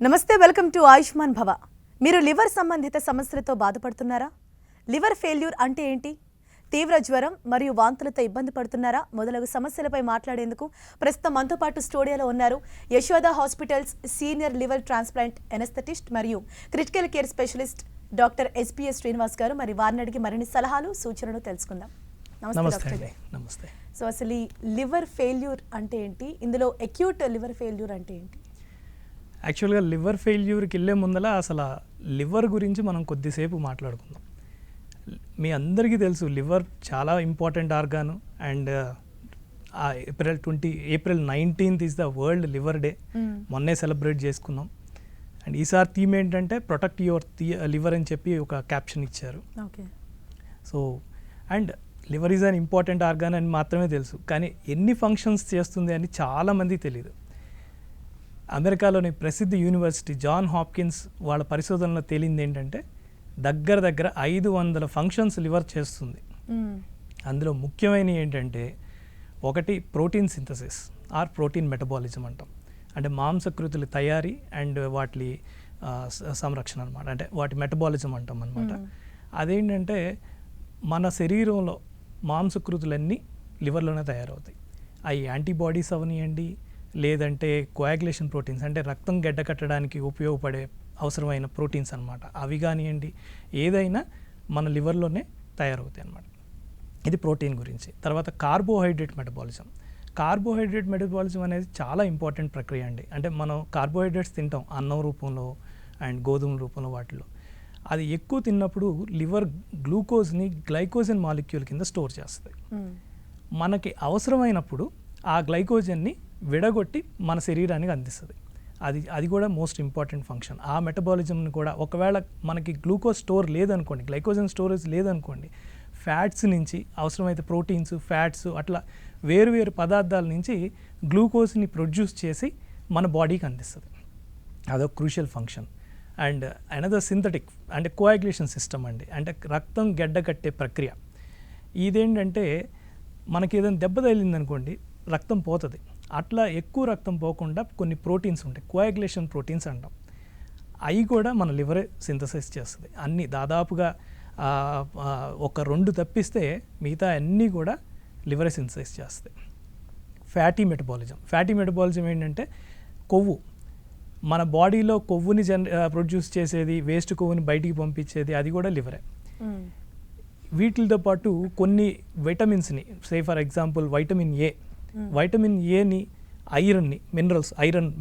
నమస్తే, welcome to Ayushman భవ. మీరు లివర్ సంబంధిత సమస్యలతో బాధపడుతున్నారా? లివర్ ఫెయిల్యూర్ అంటే ఏంటి? తీవ్ర జ్వరం మరియు వాంతులతో ఇబ్బంది పడుతున్నారా? మొదలగు సమస్యలపై మాట్లాడేందుకు ప్రస్తుతం మనతో పాటు స్టూడియోలో ఉన్నారు Yashoda hospitals senior liver transplant anaesthetist మరియు critical care specialist doctor SPS Srinivas garu. మరి వారిని అడిగి మరిన్ని సలహాలు సూచనలు తెలుసుకుందాం. నమస్తే. సో అసలు ఈ లివర్ ఫెయిల్యూర్ అంటే ఏంటి? ఇందులో అక్యూట్ లివర్ ఫెయిల్యూర్ అంటే ఏంటి? యాక్చువల్గా లివర్ ఫెయిల్యూర్కి వెళ్ళే ముందల అసలు లివర్ గురించి మనం కొద్దిసేపు మాట్లాడుకుందాం. మీ అందరికీ తెలుసు లివర్ చాలా important organ and April 19th is the world liver day. మొన్నే సెలబ్రేట్ చేసుకున్నాం. అండ్ ఈసారి థీమ్ ఏంటంటే ప్రొటెక్ట్ యువర్ లివర్ అని చెప్పి ఒక క్యాప్షన్ ఇచ్చారు. So and liver is an important organ అని మాత్రమే తెలుసు, కానీ ఎన్ని ఫంక్షన్స్ చేస్తుంది అని చాలామందికి తెలియదు. అమెరికాలోని ప్రసిద్ధ యూనివర్సిటీ జాన్ హాప్కిన్స్ వాళ్ళ పరిశోధనలో తేలింది ఏంటంటే దగ్గర 500 ఫంక్షన్స్ లివర్ చేస్తుంది. అందులో ముఖ్యమైనవి ఏంటంటే ఒకటి protein synthesis or protein metabolism అంటాం. అంటే మాంసకృతుల తయారీ అండ్ వాటి సంరక్షణ అనమాట, అంటే వాటి మెటబాలిజం అంటాం అనమాట. అదేంటంటే మన శరీరంలో మాంసకృతులన్నీ లివర్లోనే తయారవుతాయి. అవి యాంటీబాడీస్ అవనియండి, లేదంటే కోయాగులేషన్ ప్రోటీన్స్ అంటే రక్తం గడ్డ కట్టడానికి ఉపయోగపడే అవసరమైన ప్రోటీన్స్ అనమాట, అవి కానివ్వండి, ఏదైనా మన లివర్లోనే తయారవుతాయి అన్నమాట. ఇది ప్రోటీన్ గురించి. తర్వాత కార్బోహైడ్రేట్ మెటబాలిజం అనేది చాలా ఇంపార్టెంట్ ప్రక్రియ అండి. అంటే మనం కార్బోహైడ్రేట్స్ తింటాం అన్నం రూపంలో అండ్ గోధుమ రూపంలో వాటిలో. అది ఎక్కువ తిన్నప్పుడు లివర్ గ్లూకోజ్ని గ్లైకోజన్ మాలిక్యూల్ కింద స్టోర్ చేస్తుంది. మనకి అవసరమైనప్పుడు ఆ గ్లైకోజన్ని విడగొట్టి మన శరీరానికి అందిస్తుంది. అది కూడా మోస్ట్ ఇంపార్టెంట్ ఫంక్షన్. ఆ మెటబాలిజంని కూడా ఒకవేళ మనకి గ్లూకోజ్ స్టోర్ లేదనుకోండి, గ్లైకోజన్ స్టోరేజ్ లేదనుకోండి, ఫ్యాట్స్ నుంచి అవసరమైతే ప్రోటీన్స్, ఫ్యాట్స్ అట్లా వేరు పదార్థాల నుంచి గ్లూకోజ్ని ప్రొడ్యూస్ చేసి మన బాడీకి అందిస్తుంది. అదొక crucial function. And another synthetic అంటే కోయాగులేషన్ సిస్టమ్ అండి, అంటే రక్తం గడ్డ కట్టే ప్రక్రియ. ఇదేంటంటే మనకి ఏదైనా దెబ్బ తగిలిందనుకోండి రక్తం పోతుంది. అట్లా ఎక్కువ రక్తం పోకుండా కొన్ని ప్రోటీన్స్ ఉంటాయి, కోయాగులేషన్ ప్రోటీన్స్ అంటాం. అవి కూడా మన లివరే సింథసైజ్ చేస్తుంది. అన్నీ దాదాపుగా ఒక 2 తప్పిస్తే మిగతా అన్నీ కూడా లివరే సింథసైజ్ చేస్తాయి. ఫ్యాటీ మెటబాలిజం ఏంటంటే కొవ్వు, మన బాడీలో కొవ్వుని ప్రొడ్యూస్ చేసేది, వేస్ట్ కొవ్వుని బయటికి పంపించేది, అది కూడా లివరే. వీటితో పాటు కొన్ని విటమిన్స్ని, సే ఫర్ ఎగ్జాంపుల్ వైటమిన్ ఏని, ఐరన్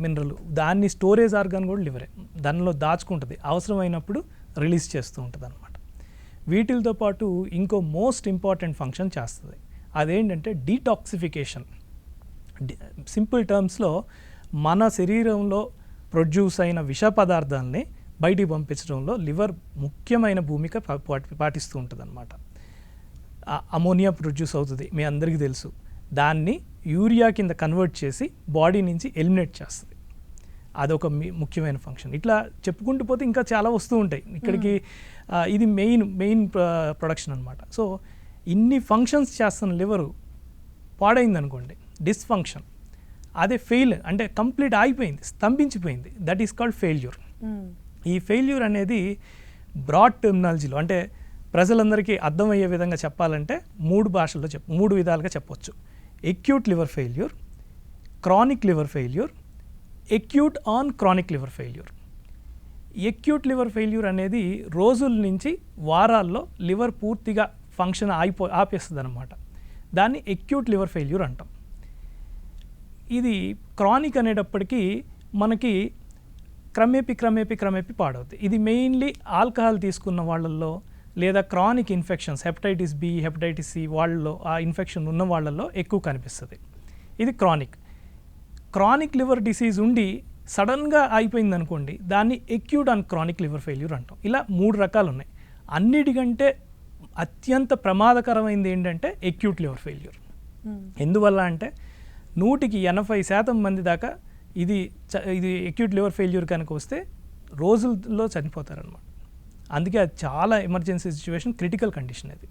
మినరల్ దాన్ని స్టోరేజ్ ఆర్గాన్ కూడా లివరే. దానిలో దాచుకుంటుంది, అవసరమైనప్పుడు రిలీజ్ చేస్తూ ఉంటుంది అనమాట. వీటితో పాటు ఇంకో మోస్ట్ ఇంపార్టెంట్ ఫంక్షన్ చేస్తుంది. అదేంటంటే డీటాక్సిఫికేషన్. సింపుల్ టర్మ్స్లో మన శరీరంలో ప్రొడ్యూస్ అయిన విష పదార్థాలని బయటికి పంపించడంలో లివర్ ముఖ్యమైన భూమిక పాటిస్తూ ఉంటుంది అనమాట. అమోనియా ప్రొడ్యూస్ అవుతుంది, మీ అందరికీ తెలుసు. దాన్ని యూరియా కింద కన్వర్ట్ చేసి బాడీ నుంచి ఎలిమినేట్ చేస్తుంది. అదొక ముఖ్యమైన ఫంక్షన్. ఇట్లా చెప్పుకుంటూ పోతే ఇంకా చాలా వస్తూ ఉంటాయి ఇక్కడికి. ఇది మెయిన్ ప్రొడక్షన్ అనమాట. సో ఇన్ని ఫంక్షన్స్ చేస్తున్న లివరు పాడైందనుకోండి, డిస్ఫంక్షన్, అదే ఫెయిల్ అంటే కంప్లీట్ ఆగిపోయింది, స్తంభించిపోయింది, దట్ ఈస్ కాల్డ్ ఫెయిల్యూర్. ఈ ఫెయిల్యూర్ అనేది బ్రాడ్ టెర్మినాలజీలో, అంటే ప్రజలందరికీ అర్థమయ్యే విధంగా చెప్పాలంటే 3 భాషల్లో 3 విధాలుగా చెప్పవచ్చు. Acute liver failure, chronic liver failure, acute on chronic liver failure. Acute liver failure అనేది రోజుల నుంచి వారాల్లో లివర్ పూర్తిగా ఫంక్షన్ ఆపేస్తుంది అనమాట. దాన్ని ఎక్యూట్ లివర్ ఫెయిల్యూర్ అంటాం. ఇది క్రానిక్ అనేటప్పటికీ మనకి క్రమేపీ పాడవుతుంది. ఇది మెయిన్లీ ఆల్కహాల్ తీసుకున్న వాళ్ళల్లో, లేదా chronic infections hepatitis B, hepatitis C వాళ్ళలో, ఆ ఇన్ఫెక్షన్ ఉన్న వాళ్ళల్లో ఎక్కువ కనిపిస్తుంది. ఇది క్రానిక్ లివర్ డిసీజ్ ఉండి సడన్గా అయిపోయింది అనుకోండి, దాన్ని acute on chronic liver failure అంటాం. ఇలా 3 రకాలు ఉన్నాయి. అన్నిటికంటే అత్యంత ప్రమాదకరమైనది ఏంటంటే ఎక్యూట్ లివర్ ఫెయిల్యూర్. ఎందువల్ల అంటే 180% మంది దాకా ఇది ఎక్యూట్ లివర్ ఫెయిల్యూర్ కనుక వస్తే రోజుల్లో చనిపోతారనమాట. అందుకే అది చాలా ఎమర్జెన్సీ సిచ్యువేషన్, క్రిటికల్ కండిషన్ అది.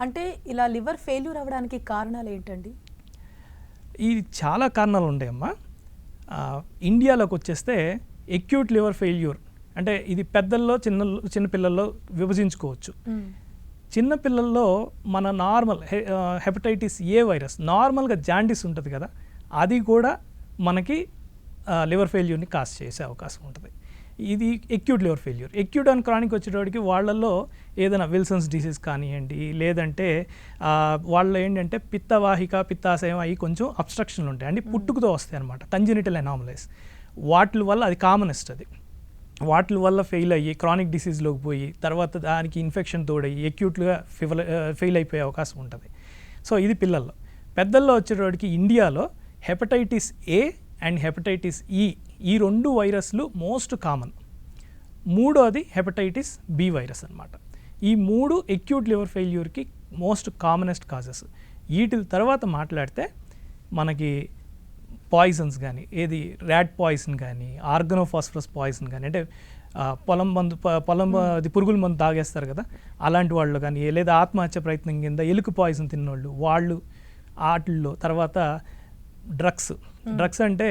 అంటే ఇలా లివర్ ఫెయిల్యూర్ అవ్వడానికి కారణాలు ఏంటండి? ఈ చాలా కారణాలు ఉంటాయమ్మా. ఇండియాలోకి వచ్చేస్తే ఎక్యూట్ లివర్ ఫెయిల్యూర్ అంటే ఇది పెద్దల్లో చిన్నపిల్లల్లో విభజించుకోవచ్చు. చిన్నపిల్లల్లో మన నార్మల్ హెపటైటిస్ ఏ వైరస్ నార్మల్గా జాండిస్ ఉంటుంది కదా, అది కూడా మనకి లివర్ ఫెయిల్యూర్ని కాజ్ చేసే అవకాశం ఉంటుంది. ఇది acute liver failure. Acute and chronic వచ్చేటప్పటికి వాళ్ళల్లో ఏదైనా విల్సన్స్ డిసీజ్ కానివ్వండి, లేదంటే వాళ్ళు ఏంటంటే పిత్తాశయం అవి కొంచెం అబ్స్ట్రక్షన్లు ఉంటాయి అంటే పుట్టుకతో వస్తాయి అనమాట, కంజెనిటల్ అనామలీస్. వాటి వల్ల అది కామనెస్ట్. అది వాటి వల్ల ఫెయిల్ అయ్యి క్రానిక్ డిసీజ్లోకి పోయి తర్వాత దానికి ఇన్ఫెక్షన్ తోడయ్యి ఎక్యూట్గా ఫెయిల్ అయిపోయే అవకాశం ఉంటుంది. సో ఇది పిల్లల్లో. పెద్దల్లో వచ్చేటప్పటికి ఇండియాలో హెపటైటిస్ ఏ అండ్ హెపటైటిస్ ఈ 2 వైరస్లు మోస్ట్ కామన్. మూడోది హెపటైటిస్ బి వైరస్ అనమాట. ఈ 3 ఎక్యూట్ లివర్ ఫెయిల్యూర్కి మోస్ట్ కామనెస్ట్ కాజెస్. వీటి తర్వాత మాట్లాడితే మనకి పాయిజన్స్ కానీ, ఏది ర్యాట్ పాయిజన్ కానీ, ఆర్గనోఫాస్ఫరస్ పాయిజన్ కానీ, అంటే అది పురుగుల మందు తాగేస్తారు కదా, అలాంటి వాళ్ళు కానీ, లేదా ఆత్మహత్య ప్రయత్నం కింద ఎలుక పాయిజన్ తిన్నోళ్ళు వాళ్ళు వాటిల్లో. తర్వాత డ్రగ్స్ అంటే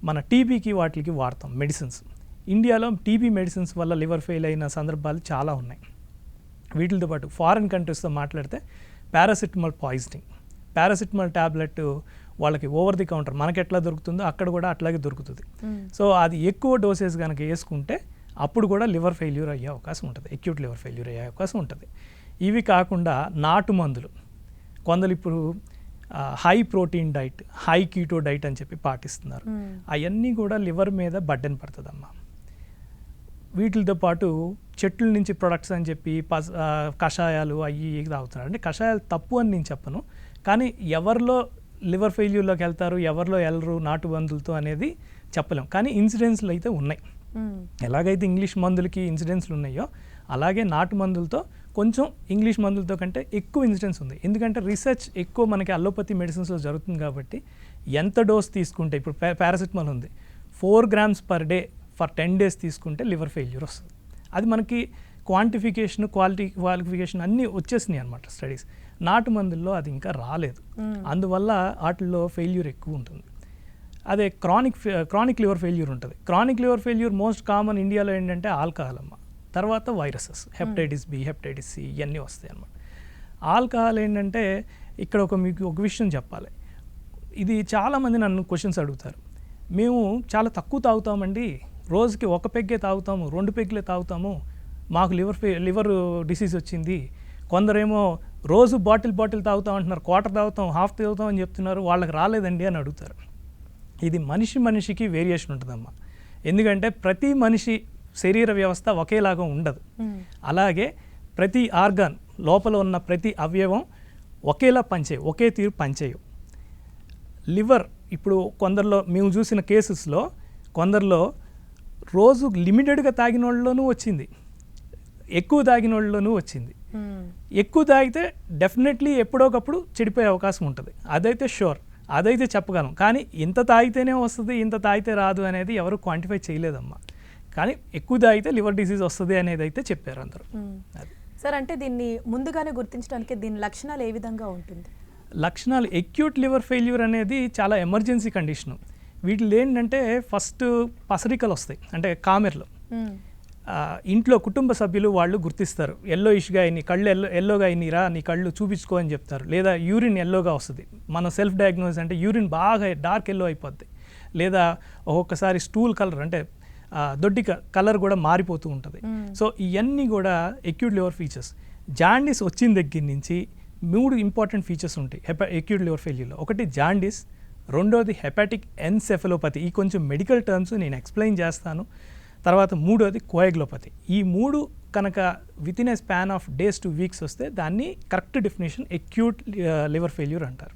మన టీబీకి వాటికి వాడతాం మెడిసిన్స్. ఇండియాలో టీబీ మెడిసిన్స్ వల్ల లివర్ ఫెయిల్ అయిన సందర్భాలు చాలా ఉన్నాయి. వీటితో పాటు ఫారిన్ కంట్రీస్తో మాట్లాడితే పారాసిటమాల్ పాయిజనింగ్, పారాసిటమాల్ ట్యాబ్లెట్ వాళ్ళకి ఓవర్ ది కౌంటర్ మనకి ఎట్లా దొరుకుతుందో అక్కడ కూడా అట్లాగే దొరుకుతుంది. సో అది ఎక్కువ డోసేజ్ కనుక వేసుకుంటే అప్పుడు కూడా లివర్ ఫెయిల్యూర్ అయ్యే అవకాశం ఉంటుంది, ఎక్యూట్ లివర్ ఫెయిల్యూర్ అయ్యే అవకాశం ఉంటుంది. ఇవి కాకుండా నాటు మందులు కొందరు ఇప్పుడు high protein diet, high keto diet అని చెప్పి పాటిస్తున్నారు. అవన్నీ కూడా లివర్ మీద బర్డెన్ పడుతుందమ్మా. వీటితో పాటు చెట్ల నుంచి ప్రొడక్ట్స్ అని చెప్పి కషాయాలు అవి తాగుతున్నారు. అంటే కషాయాలు తప్పు అని నేను చెప్పను, కానీ ఎవరిలో లివర్ ఫెయిల్యూర్లోకి వెళ్తారు ఎవరిలో వెళ్ళరు నాటు మందులతో అనేది చెప్పలేం. కానీ ఇన్సిడెన్స్లు అయితే ఉన్నాయి. ఎలాగైతే ఇంగ్లీష్ మందులకి ఇన్సిడెన్స్లు ఉన్నాయో అలాగే నాటు మందులతో కొంచెం ఇంగ్లీష్ మందులతో కంటే ఎక్కువ ఇన్సిడెన్స్ ఉంది. ఎందుకంటే రీసెర్చ్ ఎక్కువ మనకి అలోపతి మెడిసిన్స్లో జరుగుతుంది కాబట్టి ఎంత డోస్ తీసుకుంటే, ఇప్పుడు పారాసిటమాల్ ఉంది 4 grams per day for 10 days తీసుకుంటే లివర్ ఫెయిల్యూర్ వస్తుంది. అది మనకి క్వాంటిఫికేషన్ క్వాలిఫికేషన్ అన్నీ వచ్చేసినాయి అనమాట స్టడీస్. నాటు మందుల్లో అది ఇంకా రాలేదు, అందువల్ల వాటిల్లో ఫెయిల్యూర్ ఎక్కువ ఉంటుంది. అదే క్రానిక్ లివర్ ఫెయిల్యూర్ ఉంటుంది. Chronic liver failure most common ఇండియాలో ఏంటంటే ఆల్కహాల్ అమ్మ, తర్వాత viruses hepatitis B, hepatitis C ఇవన్నీ వస్తాయి అన్నమాట. ఆల్కహాల్ ఏంటంటే ఇక్కడ మీకు ఒక విషయం చెప్పాలి. ఇది చాలామంది నన్ను క్వశ్చన్స్ అడుగుతారు. మేము చాలా తక్కువ తాగుతామండి, రోజుకి 1 పెగ్గే తాగుతాము, 2 పెగ్గులే తాగుతాము, మాకు లివర్ డిసీజ్ వచ్చింది. కొందరేమో రోజు బాటిల్ తాగుతాం అంటున్నారు, క్వార్టర్ తాగుతాం, హాఫ్ తాగుతాం అని చెప్తున్నారు, వాళ్ళకి రాలేదండి అని అడుగుతారు. ఇది మనిషికి వేరియేషన్ ఉంటుందమ్మా. ఎందుకంటే ప్రతి మనిషి శరీర వ్యవస్థ ఒకేలాగా ఉండదు. అలాగే ప్రతి ఆర్గాన్ లోపల ఉన్న ప్రతి అవయవం ఒకేలా పనిచేయవు, ఒకే తీరు పనిచేయవు. లివర్ ఇప్పుడు కొందరిలో మేము చూసిన కేసెస్లో కొందరిలో రోజు లిమిటెడ్గా తాగిన వాళ్ళలోనూ వచ్చింది, ఎక్కువ తాగిన వాళ్ళలోనూ వచ్చింది. ఎక్కువ తాగితే డెఫినెట్లీ ఎప్పుడోకప్పుడు చెడిపోయే అవకాశం ఉంటుంది, అదైతే షూర్, అదైతే చెప్పగలం. కానీ ఇంత తాగితేనే వస్తుంది, ఇంత తాగితే రాదు అనేది ఎవరు క్వాంటిఫై చేయలేదమ్మా. కానీ ఎక్కువ తాగితే లివర్ డిసీజ్ వస్తుంది అనేది అయితే చెప్పారు అందరూ. సార్, అంటే దీన్ని ముందుగానే గుర్తించడానికి దీని లక్షణాలు ఏ విధంగా ఉంటుంది? లక్షణాలు ఎక్యూట్ లివర్ ఫెయిల్యూర్ అనేది చాలా ఎమర్జెన్సీ కండిషను. వీటిలో ఏంటంటే ఫస్ట్ పసరికలు వస్తాయి, అంటే కామెర్లు. ఇంట్లో కుటుంబ సభ్యులు వాళ్ళు గుర్తిస్తారు, ఎల్లో ఇష్గా అయినాయి, కళ్ళు ఎల్లోగా అయినరా, నీ కళ్ళు చూపించుకో అని చెప్తారు. లేదా యూరిన్ ఎల్లోగా వస్తుంది, మనం సెల్ఫ్ డయాగ్నోస్ అంటే యూరిన్ బాగా డార్క్ ఎల్లో అయిపోద్ది. లేదా ఒక్కొక్కసారి స్టూల్ కలర్ అంటే దొడ్డి కలర్ కూడా మారిపోతూ ఉంటుంది. సో ఇవన్నీ కూడా ఎక్యూట్ లివర్ ఫీచర్స్. జాండీస్ వచ్చిన దగ్గర నుంచి 3 ఇంపార్టెంట్ ఫీచర్స్ ఉంటాయి ఎక్యూట్ లివర్ ఫెయిల్యూర్లో. ఒకటి జాండీస్, రెండోది హెపాటిక్ ఎన్సెఫలోపతి. ఈ కొంచెం మెడికల్ టర్మ్స్ నేను ఎక్స్ప్లెయిన్ చేస్తాను. తర్వాత మూడోది కోయాగ్లోపతి. ఈ 3 కనుక with in a span of days two weeks వస్తే దాన్ని correct definition acute liver failure అంటారు.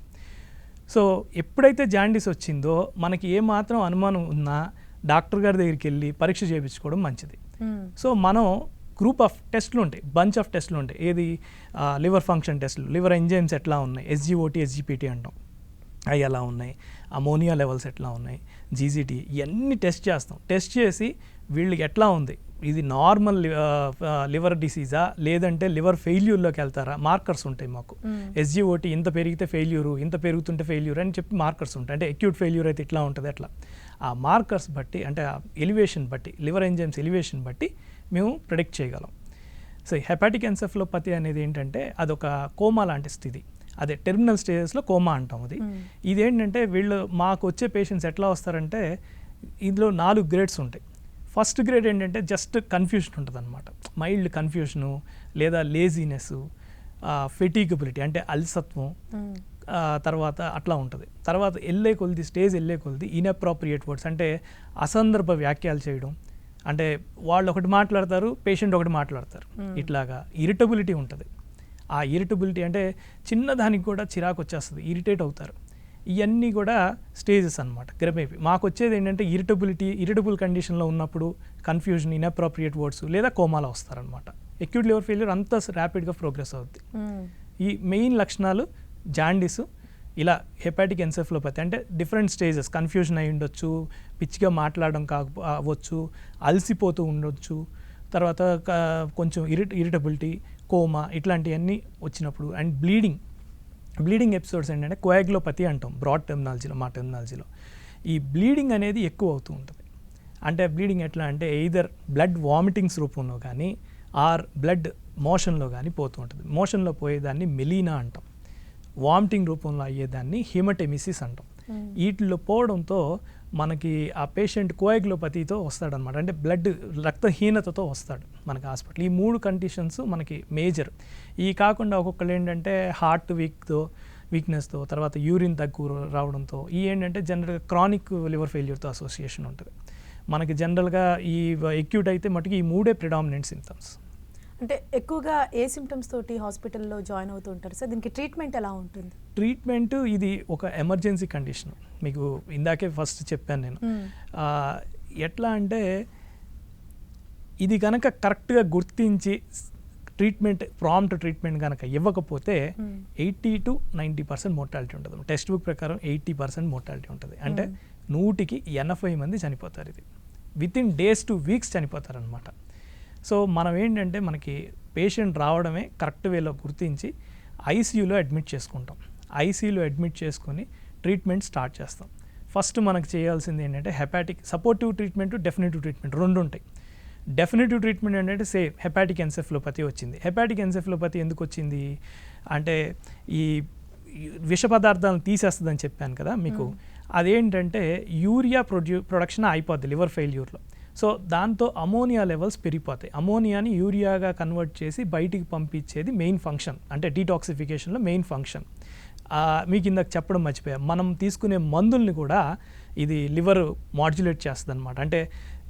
సో ఎప్పుడైతే జాండీస్ వచ్చిందో మనకి ఏమాత్రం అనుమానం ఉన్నా డాక్టర్ గారి దగ్గరికి వెళ్ళి పరీక్ష చేయించుకోవడం మంచిది. సో మనం గ్రూప్ ఆఫ్ టెస్ట్లు ఉంటాయి, బంచ్ ఆఫ్ టెస్ట్లు ఉంటాయి. ఏది లివర్ ఫంక్షన్ టెస్ట్లు, లివర్ ఎంజైమ్స్ ఎట్లా ఉన్నాయి, ఎస్జిఓటి ఎస్జిపిటి అంటాం, అవి ఎలా ఉన్నాయి, అమోనియా లెవెల్స్ ఎట్లా ఉన్నాయి, జీజీటీ, ఇవన్నీ టెస్ట్ చేస్తాం. టెస్ట్ చేసి వీళ్ళకి ఎట్లా ఉంది, ఇది నార్మల్ లివర్ డిసీజా లేదంటే లివర్ ఫెయిల్యూర్లోకి వెళ్తారా, మార్కర్స్ ఉంటాయి మాకు. ఎస్జిఓటి ఇంత పెరిగితే ఫెయిల్యూరు, ఇంత పెరుగుతుంటే ఫెయిల్యూర్ అని చెప్పి మార్కర్స్ ఉంటాయి. అంటే అక్యూట్ ఫెయిల్యూర్ అయితే ఇట్లా ఉంటుంది, అట్లా ఆ మార్కర్స్ బట్టి అంటే ఆ ఎలివేషన్ బట్టి లివర్ ఎంజైమ్స్ ఎలివేషన్ బట్టి మేము ప్రెడిక్ట్ చేయగలం. సో హెపాటిక్ ఎన్సెఫలోపతి అనేది ఏంటంటే అదొక కోమా లాంటి స్థితి, అదే టెర్మినల్ స్టేజెస్లో కోమా అంటాం అది. ఇదేంటంటే మాకు వచ్చే పేషెంట్స్ ఎట్లా వస్తారంటే ఇందులో 4 గ్రేడ్స్ ఉంటాయి. ఫస్ట్ గ్రేడ్ ఏంటంటే జస్ట్ కన్ఫ్యూషన్ ఉంటుంది అనమాట, మైల్డ్ కన్ఫ్యూషను లేదా లేజీనెస్, ఫెటీగబిలిటీ అంటే అలసత్వం, తర్వాత అట్లా ఉంటుంది. తర్వాత స్టేజ్ వెళ్ళే కొలిది ఇన్అప్రాప్రియేట్ వర్డ్స్ అంటే అసందర్భ వ్యాఖ్యలు చేయడం, అంటే వాళ్ళు ఒకటి మాట్లాడతారు పేషెంట్ ఒకటి మాట్లాడతారు, ఇట్లాగా ఇరిటబిలిటీ ఉంటుంది. ఆ ఇరిటబిలిటీ అంటే చిన్నదానికి కూడా చిరాకు వచ్చేస్తుంది, ఇరిటేట్ అవుతారు. ఇవన్నీ కూడా స్టేజెస్ అనమాట. క్రమేపీ మాకు వచ్చేది ఏంటంటే ఇరిటబుల్ కండిషన్లో ఉన్నప్పుడు కన్ఫ్యూజన్, ఇన్అప్రాప్రియేట్ వర్డ్స్ లేదా కోమాలో వస్తారనమాట. అక్యూట్ లివర్ ఫెయిల్యూర్ అంత ర్యాపిడ్గా ప్రోగ్రెస్ అవుద్ది. ఈ మెయిన్ లక్షణాలు జాండీసు, ఇలా హెపాటిక్ ఎన్సెఫలోపతి అంటే డిఫరెంట్ స్టేజెస్, కన్ఫ్యూజన్ అయి ఉండొచ్చు, పిచ్చిగా మాట్లాడడం అవ్వచ్చు, అలసిపోతూ ఉండొచ్చు, తర్వాత కొంచెం ఇరిటబిలిటీ, కోమా ఇట్లాంటివన్నీ వచ్చినప్పుడు. అండ్ బ్లీడింగ్ ఎపిసోడ్స్ ఏంటంటే కోయాగ్లోపతి అంటాం బ్రాడ్ టెర్మినాలజీలో, మా టెర్మినాలజీలో. ఈ బ్లీడింగ్ అనేది ఎక్కువ అవుతూ ఉంటుంది. అంటే బ్లీడింగ్ ఎట్లా అంటే ఎయిదర్ బ్లడ్ వామిటింగ్స్ రూపంలో కానీ ఆర్ బ్లడ్ మోషన్లో కానీ పోతూ ఉంటుంది. మోషన్లో పోయేదాన్ని మెలీనా అంటాం, వామిటింగ్ రూపంలో అయ్యేదాన్ని హిమటెమిసిస్ అంటాం. వీటిలో పోవడంతో మనకి ఆ పేషెంట్ కోయాగ్లోపతితో వస్తాడనమాట, అంటే రక్తహీనతతో వస్తాడు మనకి హాస్పిటల్. ఈ 3 కండిషన్స్ మనకి మేజర్. ఈ కాకుండా ఒక్కొక్కరు ఏంటంటే హార్ట్ వీక్నెస్తో, తర్వాత యూరిన్ తక్కువ రావడంతో, ఈ ఏంటంటే జనరల్గా క్రానిక్ లివర్ ఫెయిల్యూర్తో అసోసియేషన్ ఉంటుంది. మనకి జనరల్గా ఈ ఎక్యూట్ అయితే మటుకు ఈ 3 ప్రిడామినెంట్ సింప్టమ్స్. అంటే ఎక్కువగా ఏ సిమ్టమ్స్ తోటి హాస్పిటల్లో జాయిన్ అవుతూ ఉంటారు సార్? దీనికి ట్రీట్మెంట్ ఎలా ఉంటుంది? ట్రీట్మెంట్ ఇది ఒక ఎమర్జెన్సీ కండిషన్, మీకు ఇందాకే ఫస్ట్ చెప్పాను నేను. ఎట్లా అంటే ఇది కనుక కరెక్ట్గా గుర్తించి ప్రాంప్ట్ ట్రీట్మెంట్ కనుక ఇవ్వకపోతే 80 to 90% మోర్టాలిటీ ఉంటుంది. టెక్స్ట్ బుక్ ప్రకారం 80% మోర్టాలిటీ ఉంటుంది. అంటే 100కి 80 మంది చనిపోతారు. ఇది వితిన్ డేస్ టు వీక్స్ చనిపోతారు అనమాట. సో మనం ఏంటంటే మనకి పేషెంట్ రావడమే కరెక్ట్ వేలో గుర్తించి ఐసీయూలో అడ్మిట్ చేసుకుంటాం. ఐసీయూలో అడ్మిట్ చేసుకొని ట్రీట్మెంట్ స్టార్ట్ చేస్తాం. ఫస్ట్ మనకు చేయాల్సింది ఏంటంటే సపోర్టివ్ ట్రీట్మెంట్, డెఫినిటివ్ ట్రీట్మెంట్ 2 ఉంటాయి. డెఫినిటివ్ ట్రీట్మెంట్ ఏంటంటే హెపాటిక్ ఎన్సెఫలోపతి వచ్చింది. హెపాటిక్ ఎన్సెఫలోపతి ఎందుకు వచ్చింది అంటే ఈ విష పదార్థాలను తీసేస్తుందని చెప్పాను కదా మీకు. అదేంటంటే యూరియా ప్రొడక్షన్ అయిపోద్ది లివర్ ఫెయిల్యూర్లో. సో దాంతో అమోనియా లెవెల్స్ పెరిగిపోతాయి. అమోనియాని యూరియాగా కన్వర్ట్ చేసి బయటికి పంపించేది మెయిన్ ఫంక్షన్, అంటే డీటాక్సిఫికేషన్లో మెయిన్ ఫంక్షన్. మీకు ఇందాక చెప్పడం మర్చిపోయా, మనం తీసుకునే మందుల్ని కూడా ఇది లివర్ మాడ్యులేట్ చేస్తుంది అనమాట. అంటే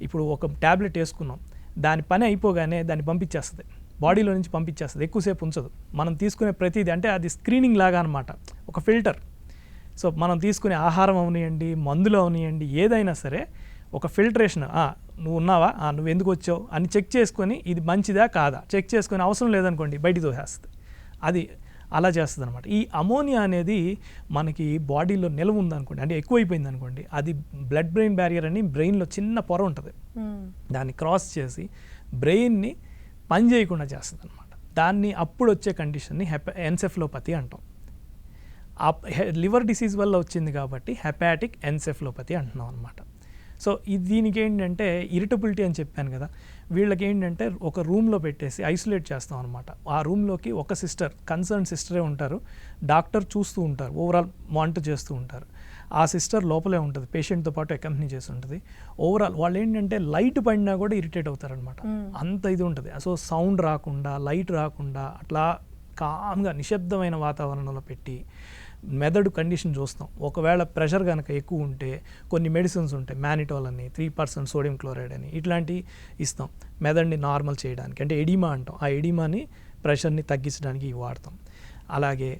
ఇప్పుడు ఒక ట్యాబ్లెట్ వేసుకున్నాం, దాని పని అయిపోగానే దాన్ని పంపించేస్తుంది, బాడీలో నుంచి పంపించేస్తుంది, ఎక్కువసేపు ఉంచదు. మనం తీసుకునే ప్రతిదీ అంటే అది స్క్రీనింగ్ లాగా అనమాట, ఒక ఫిల్టర్. సో మనం తీసుకునే ఆహారం అవనియండి, మందులు అవనియండి, ఏదైనా సరే ఒక ఫిల్టరేషన్. నువ్వు ఉన్నావా, నువ్వు ఎందుకు వచ్చావు అని చెక్ చేసుకొని ఇది మంచిదా కాదా చెక్ చేసుకొని అవసరం లేదనుకోండి బయటికి తోసేస్తుంది. అది అలా చేస్తుంది అనమాట. ఈ అమోనియా అనేది మనకి బాడీలో నిల్వ ఉందనుకోండి, అంటే ఎక్కువైపోయింది అనుకోండి, అది బ్లడ్ బ్రెయిన్ బ్యారియర్ అని బ్రెయిన్లో చిన్న పొర ఉంటుంది, దాన్ని క్రాస్ చేసి బ్రెయిన్ని పని చేయకుండా చేస్తుంది అనమాట. దాన్ని అప్పుడు వచ్చే కండిషన్ని ఎన్సెఫలోపతి అంటాం. లివర్ డిసీజ్ వల్ల వచ్చింది కాబట్టి హెపాటిక్ ఎన్సెఫలోపతి అంటున్నాం అనమాట. సో దీనికి ఏంటంటే ఇరిటబిలిటీ అని చెప్పాను కదా, వీళ్ళకి ఏంటంటే ఒక రూమ్లో పెట్టేసి ఐసోలేట్ చేస్తాం అనమాట. ఆ రూమ్లోకి ఒక కన్సర్న్ సిస్టరే ఉంటారు, డాక్టర్ చూస్తూ ఉంటారు, ఓవరాల్ మానిటర్ చేస్తూ ఉంటారు. ఆ సిస్టర్ లోపలే ఉంటుంది, పేషెంట్తో పాటు అకంపెనీ చేసి ఉంటుంది. ఓవరాల్ వాళ్ళు ఏంటంటే లైట్ పడినా కూడా ఇరిటేట్ అవుతారనమాట, అంత ఇది ఉంటుంది. సో సౌండ్ రాకుండా, లైట్ రాకుండా అట్లా కామ్గా నిశ్శబ్దమైన వాతావరణంలో పెట్టి మెదడు కండిషన్ చూస్తాం. ఒకవేళ ప్రెషర్ కనుక ఎక్కువ ఉంటే కొన్ని మెడిసిన్స్ ఉంటాయి, మానిటోల్ అని, 3% సోడియం క్లోరైడ్ అని, ఇట్లాంటివి ఇస్తాం మెదడుని నార్మల్ చేయడానికి. అంటే ఎడిమా అంటాం, ఆ ఎడిమాని ప్రెషర్ని తగ్గించడానికి ఇవి వాడతాం. అలాగే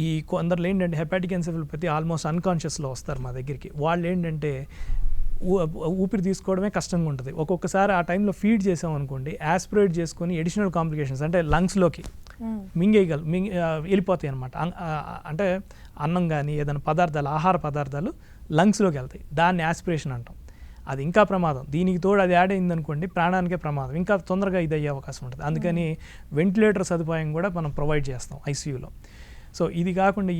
ఈ కొందరు ఏంటంటే హెపాటిక్ ఎన్సెఫలోపతి ఆల్మోస్ట్ అన్కాన్షియస్లో వస్తారు మా దగ్గరికి. వాళ్ళు ఏంటంటే ఊపిరి తీసుకోవడమే కష్టంగా ఉంటుంది. ఒక్కొక్కసారి ఆ టైంలో ఫీడ్ చేసాం అనుకోండి, యాస్పిరేట్ చేసుకొని ఎడిషనల్ కాంప్లికేషన్స్ అంటే లంగ్స్లోకి వెళ్ళిపోతాయి అనమాట. అంటే అన్నం కానీ ఏదైనా పదార్థాలు, ఆహార పదార్థాలు లంగ్స్లోకి వెళ్తాయి, దాన్ని యాస్పిరేషన్ అంటాం. అది ఇంకా ప్రమాదం. దీనికి తోడు అది యాడ్ అయిందనుకోండి ప్రాణానికే ప్రమాదం, ఇంకా తొందరగా ఇది అయ్యే అవకాశం ఉంటుంది. అందుకని వెంటిలేటర్ సదుపాయం కూడా మనం ప్రొవైడ్ చేస్తాం ఐసీయూలో. సో ఇది కాకుండా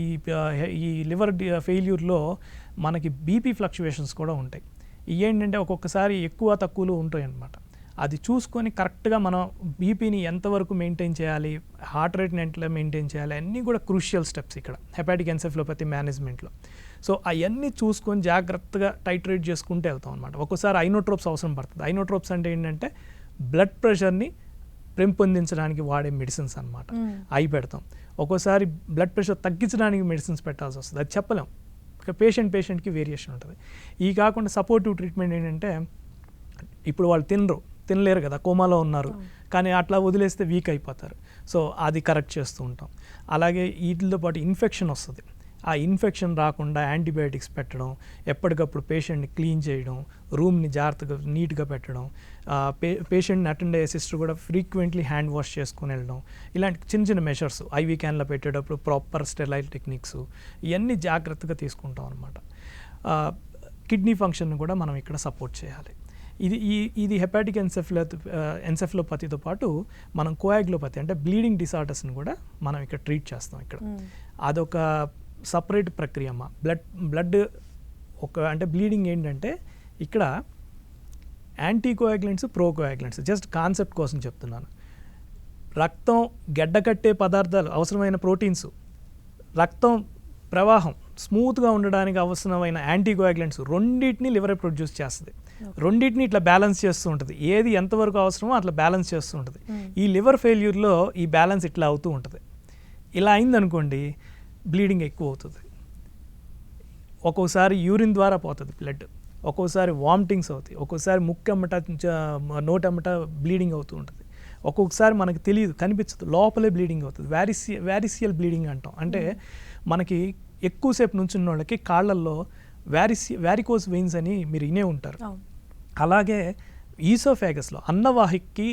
ఈ లివర్ ఫెయిల్యూర్లో మనకి బీపీ ఫ్లక్చువేషన్స్ కూడా ఉంటాయి. ఇవి ఏంటంటే ఒక్కొక్కసారి ఎక్కువ తక్కువలు ఉంటాయి అన్నమాట. అది చూసుకొని కరెక్ట్గా మనం బీపీని ఎంతవరకు మెయింటైన్ చేయాలి, హార్ట్ రేట్ని ఎంత మెయింటైన్ చేయాలి, అన్నీ కూడా క్రూషియల్ స్టెప్స్ ఇక్కడ హెపాటిక్ ఎన్సెఫలోపతి మేనేజ్మెంట్లో. సో అవన్నీ చూసుకొని జాగ్రత్తగా టైట్రేట్ చేసుకుంటూ వెళ్తాం అనమాట. ఒక్కోసారి ఐనోట్రోప్స్ అవసరం పడుతుంది. ఐనోట్రోప్స్ అంటే ఏంటంటే బ్లడ్ ప్రెషర్ని పెంపొందించడానికి వాడే మెడిసిన్స్ అనమాట. అవి పెడతాం. ఒక్కోసారి బ్లడ్ ప్రెషర్ తగ్గించడానికి మెడిసిన్స్ పెట్టాల్సి వస్తుంది. అది చెప్పలేం, పేషెంట్కి వేరియేషన్ ఉంటుంది. ఈ కాకుండా సపోర్టివ్ ట్రీట్మెంట్ ఏంటంటే ఇప్పుడు వాళ్ళు తినలేరు కదా, కోమాలో ఉన్నారు, కానీ అట్లా వదిలేస్తే వీక్ అయిపోతారు. సో అది కరెక్ట్ చేస్తూ ఉంటాం. అలాగే వీటితో పాటు ఇన్ఫెక్షన్ వస్తుంది. ఆ ఇన్ఫెక్షన్ రాకుండా యాంటీబయాటిక్స్ పెట్టడం, ఎప్పటికప్పుడు పేషెంట్ని క్లీన్ చేయడం, రూమ్ని జాగ్రత్తగా నీట్గా పెట్టడం, పేషెంట్ని అటెండ్ అయ్యే సిస్టర్ కూడా ఫ్రీక్వెంట్లీ హ్యాండ్ వాష్ చేసుకుని వెళ్ళడం, ఇలాంటి చిన్న చిన్న మెషర్స్, ఐవీ క్యాన్లో పెట్టేటప్పుడు ప్రాపర్ స్టెరైల్ టెక్నిక్స్, ఇవన్నీ జాగ్రత్తగా తీసుకుంటాం అనమాట. కిడ్నీ ఫంక్షన్ని కూడా మనం ఇక్కడ సపోర్ట్ చేయాలి. ఇది హెపాటిక్ ఎన్సెఫలోపతితో పాటు మనం కోయాగ్లోపతి అంటే బ్లీడింగ్ డిసార్డర్స్ని కూడా మనం ఇక్కడ ట్రీట్ చేస్తాం. ఇక్కడ అదొక సపరేట్ ప్రక్రియ అమ్మ. బ్లడ్ అంటే బ్లీడింగ్ ఏంటంటే ఇక్కడ యాంటీకోయాగ్లెంట్స్, ప్రోకోయాగ్లెంట్స్, జస్ట్ కాన్సెప్ట్ కోసం చెప్తున్నాను. రక్తం గడ్డకట్టే పదార్థాలు, అవసరమైన ప్రోటీన్స్, రక్తం ప్రవాహం స్మూత్గా ఉండడానికి అవసరమైన యాంటీకోయాగ్లెంట్స్ రెండింటిని లివర్ ప్రొడ్యూస్ చేస్తుంది. రెండింటిని ఇట్లా బ్యాలెన్స్ చేస్తూ ఉంటుంది. ఏది ఎంతవరకు అవసరమో అట్లా బ్యాలెన్స్ చేస్తూ ఉంటుంది. ఈ లివర్ ఫెయిల్యూర్లో ఈ బ్యాలెన్స్ ఇట్లా అవుతూ ఉంటుంది. ఇలా అయిందనుకోండి బ్లీడింగ్ ఎక్కువ అవుతుంది. ఒక్కోసారి యూరిన్ ద్వారా పోతుంది బ్లడ్, ఒక్కోసారి వామిటింగ్స్ అవుతాయి, ఒక్కోసారి ముక్కమ్మట నోటమ్మట బ్లీడింగ్ అవుతూ ఉంటుంది. ఒక్కొక్కసారి మనకి తెలియదు, కనిపించదు, లోపలే బ్లీడింగ్ అవుతుంది. వ్యారిసియల్ బ్లీడింగ్ అంటాం. అంటే మనకి ఎక్కువసేపు నుంచున్న వాళ్ళకి కాళ్ళల్లో వ్యారికోస్ వెయిన్స్ అని మీరు వినే ఉంటారు. అలాగే ఈసోఫేగస్లో అన్నవాహికి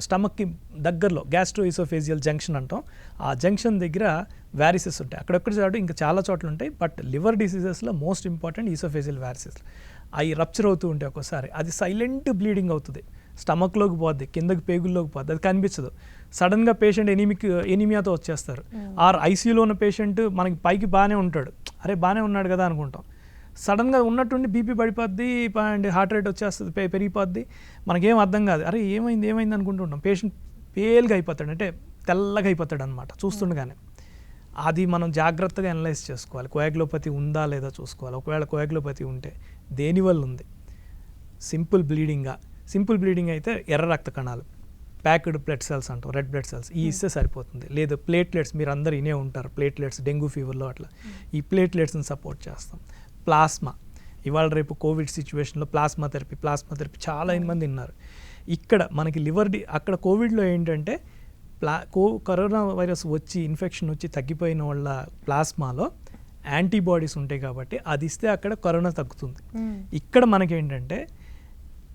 స్టమక్కి దగ్గరలో గ్యాస్ట్రో ఈసోఫేజియల్ జంక్షన్ అంటాం. ఆ జంక్షన్ దగ్గర వ్యారిసెస్ ఉంటాయి. అక్కడొక్కడ చోటు ఇంకా చాలా చోట్ల ఉంటాయి. బట్ లివర్ డిసీజెస్లో మోస్ట్ ఇంపార్టెంట్ ఈసోఫేజియల్ వ్యారిసెస్. అవి రప్చర్ అవుతూ ఉంటాయి. ఒక్కోసారి అది సైలెంట్ బ్లీడింగ్ అవుతుంది, స్టమక్లోకి పోద్ది, కిందకి పేగుల్లోకి పోద్ది, అది కనిపించదు. సడన్గా పేషెంట్ ఎనీమియాతో వచ్చేస్తారు. ఆర్ ఐసీయూలో ఉన్న పేషెంట్ మనకి పైకి బాగానే ఉంటాడు, అరే బాగానే ఉన్నాడు కదా అనుకుంటాం. సడన్గా ఉన్నట్టుండి బీపీ పడిపోద్ది అండ్ హార్ట్ రేట్ వచ్చేస్తుంది, పెరిగిపోద్ది, మనకేం అర్థం కాదు, అరే ఏమైంది అనుకుంటుంటాం. పేషెంట్ పేల్గా అయిపోతాడు, అంటే తెల్లగా అయిపోతాడు అనమాట చూస్తుండగానే. అది మనం జాగ్రత్తగా అనలైజ్ చేసుకోవాలి. కోయాగ్లోపతి ఉందా లేదా చూసుకోవాలి. ఒకవేళ కోయాగ్లోపతి ఉంటే దేనివల్ల ఉంది? సింపుల్ బ్లీడింగ్ అయితే ఎర్ర రక్త కణాలు, ప్యాక్డ్ బ్లడ్ సెల్స్ అంటాం, రెడ్ బ్లడ్ సెల్స్, ఈ ఇస్తే సరిపోతుంది. లేదు ప్లేట్లెట్స్, మీరు అందరు ఇనే ఉంటారు ప్లేట్లెట్స్, డెంగ్యూ ఫీవర్లో అట్లా, ఈ ప్లేట్లెట్స్ని సపోర్ట్ చేస్తాం. ప్లాస్మా, ఇవాళ రేపు కోవిడ్ సిచ్యువేషన్లో ప్లాస్మా థెరపీ చాలా మంది ఉన్నారు. ఇక్కడ మనకి అక్కడ కోవిడ్లో ఏంటంటే కరోనా వైరస్ వచ్చి ఇన్ఫెక్షన్ వచ్చి తగ్గిపోయిన వాళ్ళ ప్లాస్మాలో యాంటీబాడీస్ ఉంటాయి కాబట్టి అది ఇస్తే అక్కడ కరోనా తగ్గుతుంది. ఇక్కడ మనకేంటంటే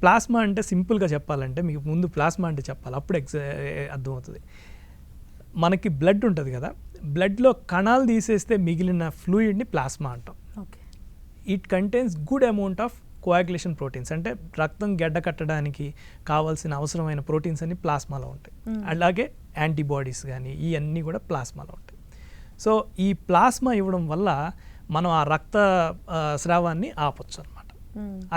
ప్లాస్మా అంటే సింపుల్గా చెప్పాలంటే, మీకు ముందు ప్లాస్మా అంటే చెప్పాలి, అప్పుడు అర్థమవుతుంది. మనకి బ్లడ్ ఉంటుంది కదా, బ్లడ్లో కణాలు తీసేస్తే మిగిలిన ఫ్లూయిడ్ని ప్లాస్మా అంటాం. It contains good amount of coagulation proteins, అంటే రక్తం గడ్డ కట్టడానికి కావాల్సిన అవసరమైన ప్రోటీన్స్ అన్ని ప్లాస్మాలో ఉంటాయి. అలాగే యాంటీబాడీస్ కానీ ఇవన్నీ కూడా ప్లాస్మాలో ఉంటాయి. సో ఈ ప్లాస్మా ఇవ్వడం వల్ల మనం ఆ రక్త స్రావాన్ని ఆపొచ్చు అనమాట.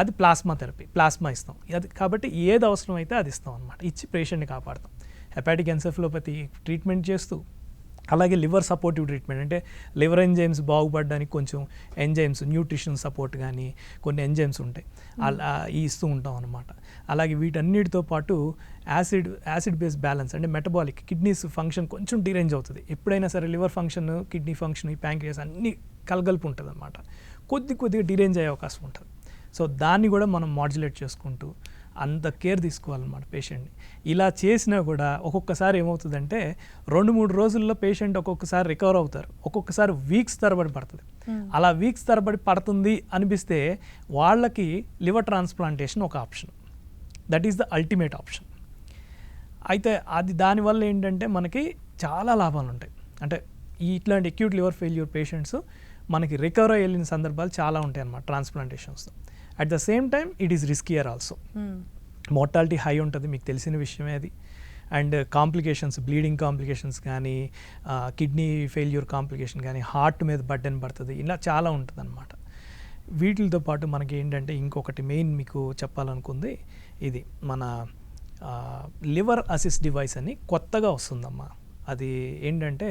అది ప్లాస్మా థెరపీ, ప్లాస్మా ఇస్తాం. అది కాబట్టి ఏది అవసరం అయితే అది ఇస్తాం అనమాట, ఇచ్చి పేషెంట్ని కాపాడతాం. హెపాటిక్ ఎన్సెఫలోపతి ట్రీట్మెంట్ చేస్తూ, అలాగే లివర్ సపోర్టివ్ ట్రీట్మెంట్, అంటే లివర్ ఎంజైమ్స్ బాగుపడడానికి కొంచెం ఎంజైమ్స్, న్యూట్రిషన్ సపోర్ట్ కానీ కొన్ని ఎంజైమ్స్ ఉంటాయి, అలా ఇస్తూ ఉంటాం అనమాట. అలాగే వీటన్నిటితో పాటు యాసిడ్ బేస్ బ్యాలెన్స్, అంటే మెటబాలిక్, కిడ్నీస్ ఫంక్షన్ కొంచెం డిరేంజ్ అవుతుంది. ఎప్పుడైనా సరే లివర్ ఫంక్షన్, కిడ్నీ ఫంక్షన్, ఈ ప్యాంక్రియాస్ అన్నీ కలగలుపు ఉంటుంది అనమాట, కొద్దిగా డిరేంజ్ అయ్యే అవకాశం ఉంటుంది. సో దాన్ని కూడా మనం మాడ్యులేట్ చేసుకుంటూ అంత కేర్ తీసుకోవాలన్నమాట పేషెంట్ని. ఇలా చేసినా కూడా ఒక్కొక్కసారి ఏమవుతుందంటే 2-3 రోజుల్లో పేషెంట్ ఒక్కొక్కసారి రికవర్ అవుతారు, ఒక్కొక్కసారి వీక్స్ తరబడి పడుతుంది. అలా వీక్స్ తరబడి పడుతుంది అనిపిస్తే వాళ్ళకి లివర్ ట్రాన్స్ప్లాంటేషన్ ఒక option, that is the ultimate option. అయితే అది దానివల్ల ఏంటంటే మనకి చాలా లాభాలు ఉంటాయి. అంటే ఇట్లాంటి అక్యూట్ లివర్ ఫెయిల్యూర్ పేషెంట్స్ మనకి రికవర్ అయ్యే సందర్భాలు చాలా ఉంటాయి అన్నమాట ట్రాన్స్ప్లాంటేషన్స్తో. At the same time it is riskier also, mortality high ఉంటుంది, మీకు తెలిసిన విషయమే అది. అండ్ కాంప్లికేషన్స్, బ్లీడింగ్ కాంప్లికేషన్స్ కానీ, కిడ్నీ ఫెయిల్యూర్ కాంప్లికేషన్ కానీ, హార్ట్ మీద బర్డెన్ పడుతుంది, ఇలా చాలా ఉంటుంది అనమాట. వీటితో పాటు మనకి ఏంటంటే ఇంకొకటి మెయిన్ మీకు చెప్పాలనుకుంది, ఇది మన లివర్ అసిస్ట్ డివైస్ అని కొత్తగా వస్తుందమ్మా. అది ఏంటంటే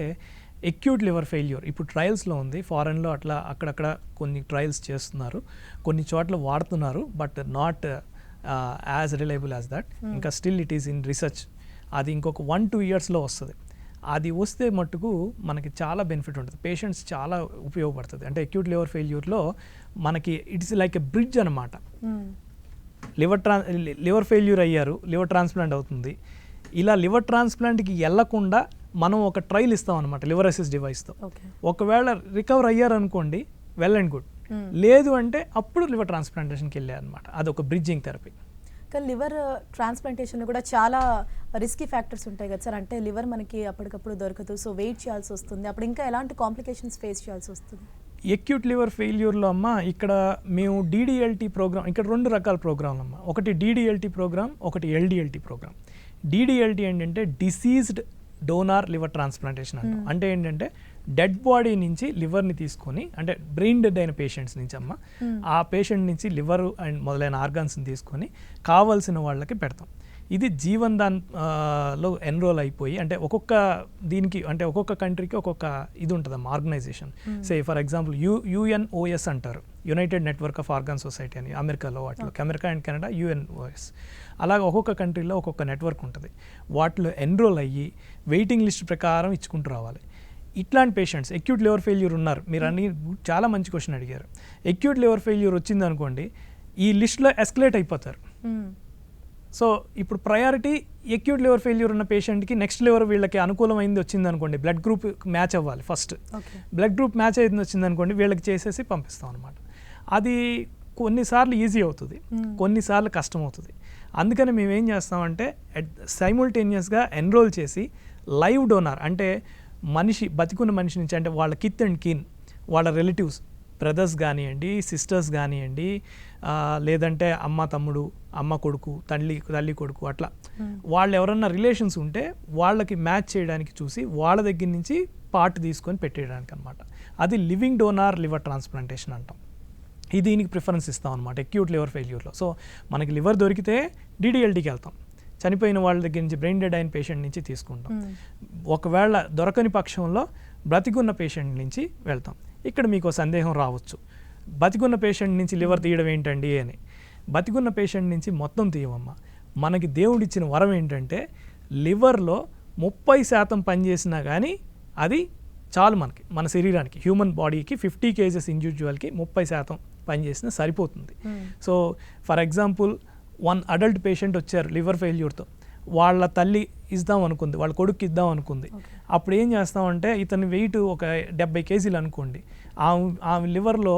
ఎక్యూట్ లివర్ ఫెయిల్యూర్ ఇప్పుడు ట్రయల్స్లో ఉంది, ఫారెన్లో అట్లా అక్కడక్కడ కొన్ని ట్రయల్స్ చేస్తున్నారు, కొన్ని చోట్ల వాడుతున్నారు, but not as reliable as that. ఇంకా still it is in research. అది ఇంకొక 1-2 ఇయర్స్లో వస్తుంది. అది వస్తే మట్టుకు మనకి చాలా బెనిఫిట్ ఉంటుంది, పేషెంట్స్ చాలా ఉపయోగపడుతుంది. అంటే అక్యూట్ లివర్ ఫెయిల్యూర్లో మనకి ఇట్స్ లైక్ ఎ బ్రిడ్జ్ అనమాట. లివర్ ఫెయిల్యూర్ అయ్యారు, లివర్ ట్రాన్స్ప్లాంట్ అవుతుంది. ఇలా లివర్ ట్రాన్స్ప్లాంట్కి వెళ్లకుండా మనం ఒక ట్రయల్ ఇస్తాం అనమాట లివర్ అసిస్ట్ డివైస్తో. ఒకవేళ రికవర్ అయ్యారనుకోండి, వెల్ అండ్ గుడ్. లేదు అంటే అప్పుడు లివర్ ట్రాన్స్ప్లాంటేషన్కి వెళ్ళారనమాట. అదొక బ్రిడ్జింగ్ థెరపీ. కానీ లివర్ ట్రాన్స్ప్లాంటేషన్లో కూడా చాలా రిస్కీ ఫ్యాక్టర్స్ ఉంటాయి కదా సార్. అంటే లివర్ మనకి అప్పటికప్పుడు దొరకదు, సో వెయిట్ చేయాల్సి వస్తుంది. అప్పుడు ఇంకా ఎలాంటి కాంప్లికేషన్స్ ఫేస్ చేయాల్సి వస్తుంది? ఎక్యూట్ లివర్ ఫెయిల్యూర్లో అమ్మ ఇక్కడ మేము DDLT ప్రోగ్రామ్, ఇక్కడ 2 రకాల ప్రోగ్రాంలు అమ్మ. ఒకటి DDLT ప్రోగ్రామ్, ఒకటి LDLT ప్రోగ్రామ్. DDLT ఏంటంటే డిసీజ్డ్ డోనార్ లివర్ ట్రాన్స్ప్లాంటేషన్ అంటాం. అంటే ఏంటంటే డెడ్ బాడీ నుంచి లివర్ని తీసుకొని, అంటే బ్రెయిన్ డెడ్ అయిన పేషెంట్స్ నుంచి అమ్మ, ఆ పేషెంట్ నుంచి లివర్ అండ్ మొదలైన ఆర్గాన్స్ని తీసుకొని కావాల్సిన వాళ్ళకి పెడతాం. ఇది జీవన్ దాన్ లో ఎన్రోల్ అయిపోయి, అంటే ఒక్కొక్క దీనికి, అంటే ఒక్కొక్క కంట్రీకి ఒక్కొక్క ఇది ఉంటుందమ్మా organisation. Say for example UNOS అంటారు, united network of organ society అని. అమెరికాలో వాటిలో, అమెరికా అండ్ కెనడా UNOS. అలాగే ఒక్కొక్క కంట్రీలో ఒక్కొక్క నెట్వర్క్ ఉంటుంది. వాటిలో ఎన్రోల్ అయ్యి వెయిటింగ్ లిస్ట్ ప్రకారం ఇచ్చుకుంటూ రావాలి. ఇట్లాంటి పేషెంట్స్ అక్యూట్ లివర్ ఫెయిల్యూర్ ఉన్నారు, మీరు అన్ని చాలా మంచి క్వశ్చన్ అడిగారు. అక్యూట్ లివర్ ఫెయిల్యూర్ వచ్చింది అనుకోండి, ఈ లిస్ట్లో ఎస్కలేట్ అయిపోతారు. సో ఇప్పుడు ప్రయారిటీ అక్యూట్ లివర్ ఫెయిల్యూర్ ఉన్న పేషెంట్కి నెక్స్ట్ లివర్ వీళ్ళకి అనుకూలమైంది వచ్చింది అనుకోండి, బ్లడ్ గ్రూప్ మ్యాచ్ అవ్వాలి ఫస్ట్. బ్లడ్ గ్రూప్ మ్యాచ్ అయింది వచ్చింది అనుకోండి, వీళ్ళకి చేసేసి పంపిస్తాం అనమాట. అది కొన్నిసార్లు ఈజీ అవుతుంది, కొన్నిసార్లు కష్టం అవుతుంది. అందుకని మేము ఏం చేస్తామంటే సైమల్టేనియస్గా ఎన్రోల్ చేసి లైవ్ డోనార్, అంటే మనిషి బతికున్న మనిషి నుంచి, అంటే వాళ్ళ కిత్ అండ్ కిన్, వాళ్ళ రిలేటివ్స్, బ్రదర్స్ కానివ్వండి, సిస్టర్స్ కానివ్వండి, లేదంటే అమ్మ తమ్ముడు, అమ్మ కొడుకు, తల్లి కొడుకు, అట్లా వాళ్ళు ఎవరన్నా రిలేషన్స్ ఉంటే వాళ్ళకి మ్యాచ్ చేయడానికి చూసి వాళ్ళ దగ్గర నుంచి పార్ట్ తీసుకొని పెట్టేయడానికి అనమాట. అది లివింగ్ డోనార్ లివర్ ట్రాన్స్ప్లాంటేషన్ అంటాం. దీనికి ప్రిఫరెన్స్ ఇస్తాం అనమాట అక్యూట్ లివర్ ఫెయిల్యూర్లో. సో మనకి లివర్ దొరికితే DDLTకి వెళ్తాం, చనిపోయిన వాళ్ళ దగ్గర నుంచి, బ్రెయిన్ డెడ్ అయిన పేషెంట్ నుంచి తీసుకుంటాం. ఒకవేళ దొరకని పక్షంలో బ్రతికున్న పేషెంట్ నుంచి వెళ్తాం. ఇక్కడ మీకు సందేహం రావచ్చు, బతికున్న పేషెంట్ నుంచి లివర్ తీయడం ఏంటండి అని. బతికున్న పేషెంట్ నుంచి మొత్తం తీయమమ్మా. మనకి దేవుడిచ్చిన వరం ఏంటంటే లివర్లో 30% పనిచేసినా కానీ అది చాలు మనకి, మన శరీరానికి, హ్యూమన్ బాడీకి 50 kgs ఇండివిజువల్కి 30% పనిచేసినా సరిపోతుంది. So for example 1 adult patient వచ్చారు లివర్ ఫెయిల్యూర్తో, వాళ్ళ తల్లి ఇద్దాం అనుకుంది, వాళ్ళ కొడుకు ఇద్దాం అనుకుంది. అప్పుడు ఏం చేస్తామంటే ఇతని వెయిట్ ఒక 70 kgs అనుకోండి, ఆమె లివర్లో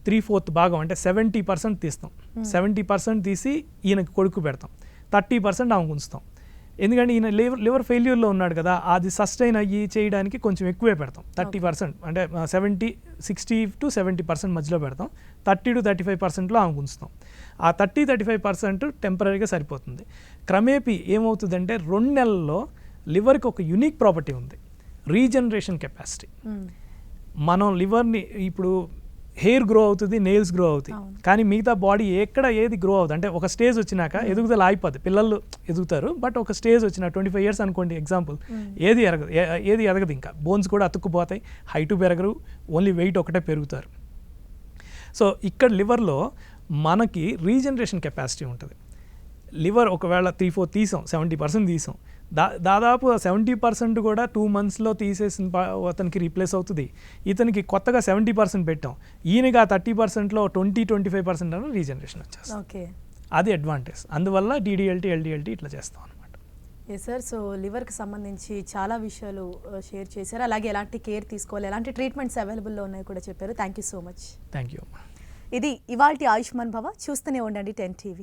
3/4 భాగం, అంటే 70% తీస్తాం. 70% తీసి ఈయనకి కొడుకు పెడతాం, 30% ఆమెకు ఉంచుతాం. ఎందుకంటే ఈయన లివర్ ఫెయిల్యూర్లో ఉన్నాడు కదా, అది సస్టైన్ అయ్యి చేయడానికి కొంచెం ఎక్కువే పెడతాం. 30%, అంటే 60 to 70% మధ్యలో పెడతాం. 30 to 35%లో ఆమెకు ఉంచుతాం. ఆ 30-35% టెంపరీగా సరిపోతుంది. క్రమేపీ ఏమవుతుందంటే 2 నెలల్లో లివర్కి ఒక యూనిక్ ప్రాపర్టీ ఉంది, రీజనరేషన్ కెపాసిటీ. మనం లివర్ని ఇప్పుడు హెయిర్ గ్రో అవుతుంది, నెయిల్స్ గ్రో అవుతాయి, కానీ మిగతా బాడీ ఎక్కడ ఏది గ్రో అవుతుంది అంటే ఒక స్టేజ్ వచ్చినాక ఎదుగుదల ఆగిపోద్ది. పిల్లలు ఎదుగుతారు, బట్ ఒక స్టేజ్ వచ్చిన 25 years అనుకోండి ఎగ్జాంపుల్, ఏది ఎదగదు, ఇంకా బోన్స్ కూడా అతుక్కుపోతాయి, హైటు పెరగరు, ఓన్లీ వెయిట్ ఒకటే పెరుగుతారు. సో ఇక్కడ లివర్లో మనకి రీజనరేషన్ కెపాసిటీ ఉంటుంది. లివర్ ఒకవేళ 3/4 తీసాం, 70% తీసాం, దాదాపు 70% కూడా 2 monthsలో తీసేసిన అతనికి రీప్లేస్ అవుతుంది. ఇతనికి కొత్తగా 70% పెట్టాం, ఈయనగా 30%లో 20-25% అని రీజనరేషన్ వచ్చేస్తుంది. అది అడ్వాంటేజ్. అందువల్ల DDLT, LDLT ఇట్లా చేస్తాం అనమాట. ఎస్ సార్, సో లివర్కి సంబంధించి చాలా విషయాలు షేర్ చేశారు, అలాగే ఎలాంటి కేర్ తీసుకోవాలి, ఎలాంటి ట్రీట్మెంట్స్ అవైలబుల్లో ఉన్నాయో కూడా చెప్పారు. Thank you so much. Thank you అమ్మా. ఇది ఇవాల్టి ఆయుష్మాన్ భవ. చూస్తూనే ఉండండి 10 TV.